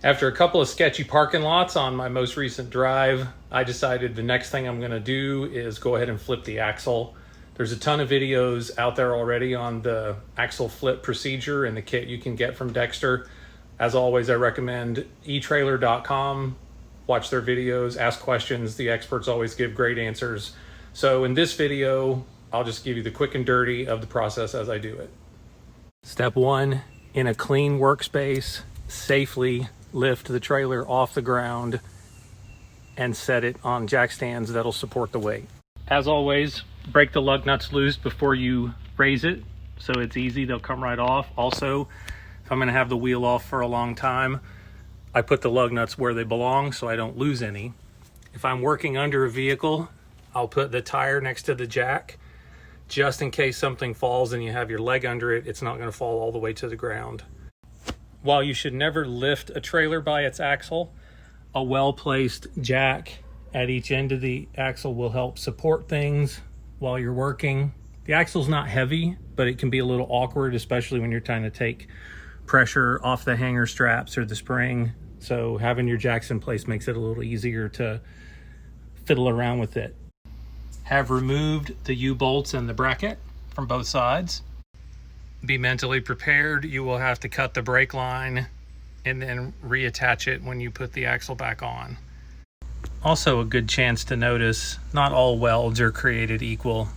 After a couple of sketchy parking lots on my most recent drive, I decided the next thing I'm gonna do is go ahead and flip the axle. There's a ton of videos out there already on the axle flip procedure and the kit you can get from Dexter. As always, I recommend eTrailer.com. Watch their videos, ask questions. The experts always give great answers. So in this video, I'll just give you the quick and dirty of the process as I do it. Step one, in a clean workspace, safely lift the trailer off the ground and set it on jack stands that'll support the weight. As always, break the lug nuts loose before you raise it, so it's easy, they'll come right off. Also, if I'm gonna have the wheel off for a long time, I put the lug nuts where they belong so I don't lose any. If I'm working under a vehicle, I'll put the tire next to the jack, just in case something falls and you have your leg under it, it's not gonna fall all the way to the ground. While you should never lift a trailer by its axle, a well-placed jack at each end of the axle will help support things while you're working. The axle's not heavy, but it can be a little awkward, especially when you're trying to take pressure off the hanger straps or the spring. So having your jacks in place makes it a little easier to fiddle around with it. Have removed the U-bolts and the bracket from both sides. Be mentally prepared. You will have to cut the brake line and then reattach it when you put the axle back on. Also a good chance to notice not all welds are created equal.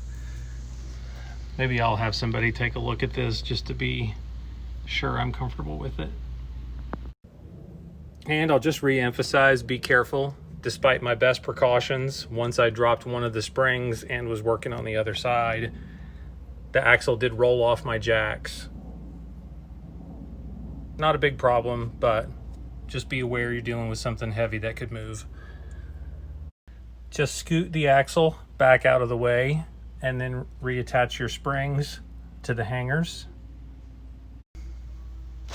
Maybe I'll have somebody take a look at this just to be sure I'm comfortable with it. And I'll just re-emphasize, be careful. Despite my best precautions, once I dropped one of the springs and was working on the other side, the axle did roll off my jacks. Not a big problem, but just be aware you're dealing with something heavy that could move. Just scoot the axle back out of the way and then reattach your springs to the hangers.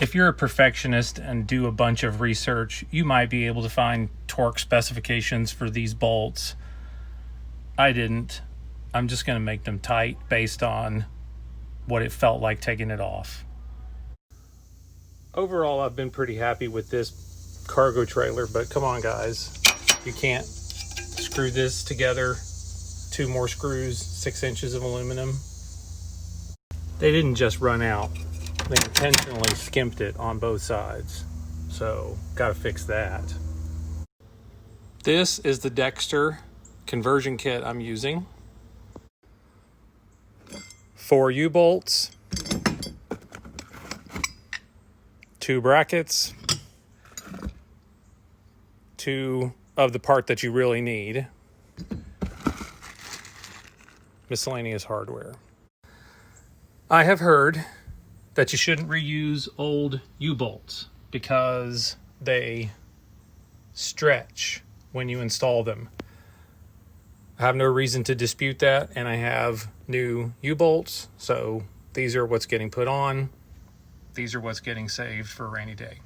If you're a perfectionist and do a bunch of research, you might be able to find torque specifications for these bolts. I didn't. I'm just going to make them tight based on what it felt like taking it off. Overall, I've been pretty happy with this cargo trailer, but come on guys, you can't screw this together. 2 more screws, 6 inches of aluminum. They didn't just run out. They intentionally skimped it on both sides. So, gotta fix that. This is the Dexter conversion kit I'm using. 4 U-bolts, 2 brackets, 2 of the part that you really need, miscellaneous hardware. I have heard that you shouldn't reuse old U-bolts because they stretch when you install them. I have no reason to dispute that, and I have new U-bolts, so these are what's getting put on. These are what's getting saved for a rainy day.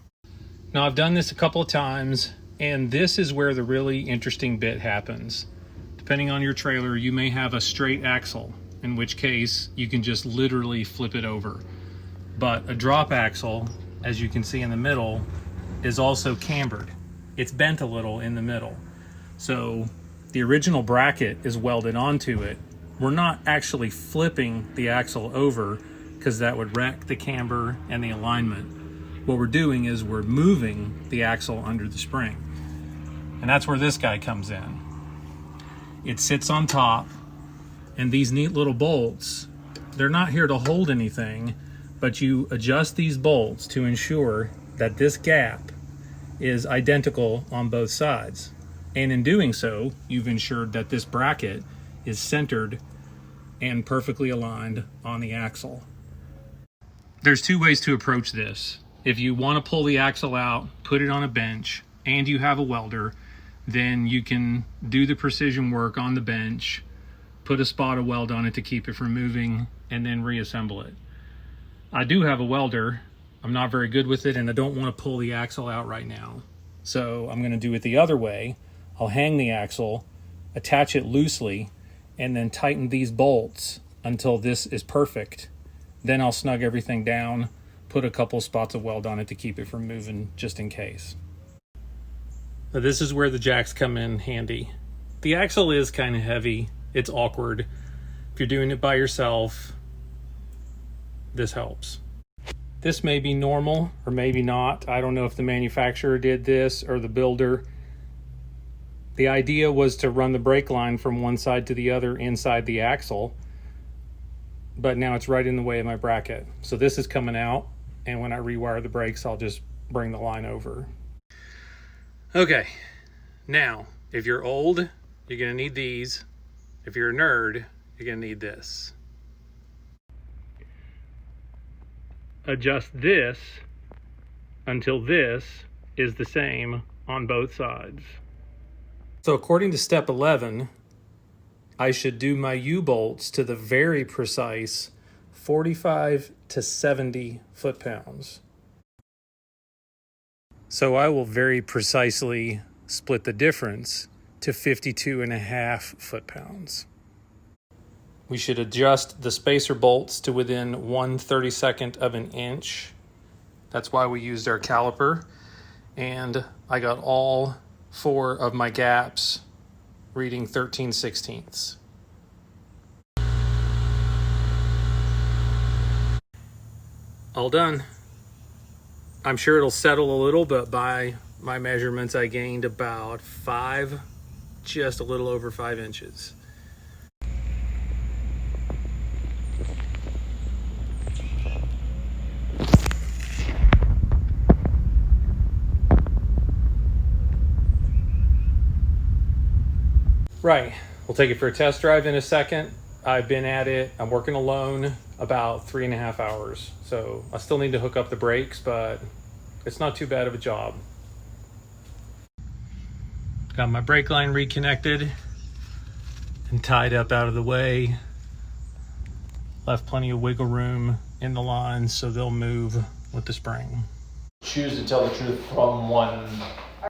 Now, I've done this a couple of times, and this is where the really interesting bit happens. Depending on your trailer, you may have a straight axle, in which case you can just literally flip it over. But a drop axle, as you can see in the middle, is also cambered. It's bent a little in the middle. So the original bracket is welded onto it. We're not actually flipping the axle over because that would wreck the camber and the alignment. What we're doing is we're moving the axle under the spring. And that's where this guy comes in. It sits on top, and these neat little bolts, they're not here to hold anything, but you adjust these bolts to ensure that this gap is identical on both sides. And in doing so, you've ensured that this bracket is centered and perfectly aligned on the axle. There's 2 ways to approach this. If you want to pull the axle out, put it on a bench, and you have a welder, then you can do the precision work on the bench, put a spot of weld on it to keep it from moving, and then reassemble it. I do have a welder. I'm not very good with it, and I don't want to pull the axle out right now. So I'm going to do it the other way. I'll hang the axle, attach it loosely, and then tighten these bolts until this is perfect. Then I'll snug everything down, put a couple spots of weld on it to keep it from moving just in case. Now this is where the jacks come in handy. The axle is kind of heavy. It's awkward. If you're doing it by yourself, this helps. This may be normal or maybe not. I don't know if the manufacturer did this or the builder. The idea was to run the brake line from one side to the other inside the axle, but now it's right in the way of my bracket. So this is coming out, and when I rewire the brakes, I'll just bring the line over. Okay, now, if you're old, you're gonna need these. If you're a nerd, you're gonna need this. Adjust this until this is the same on both sides. So according to step 11, I should do my U-bolts to the very precise 45 to 70 foot-pounds. So I will very precisely split the difference to 52.5 foot-pounds. We should adjust the spacer bolts to within 1/32 of an inch. That's why we used our caliper. And I got all 4 of my gaps reading 13/16. All done. I'm sure it'll settle a little, but by my measurements, I gained about 5, just a little over 5 inches. Right, we'll take it for a test drive in a second. I've been at it, I'm working alone, about 3.5 hours. So I still need to hook up the brakes, but it's not too bad of a job. Got my brake line reconnected and tied up out of the way. Left plenty of wiggle room in the lines so they'll move with the spring. Choose to tell the truth from one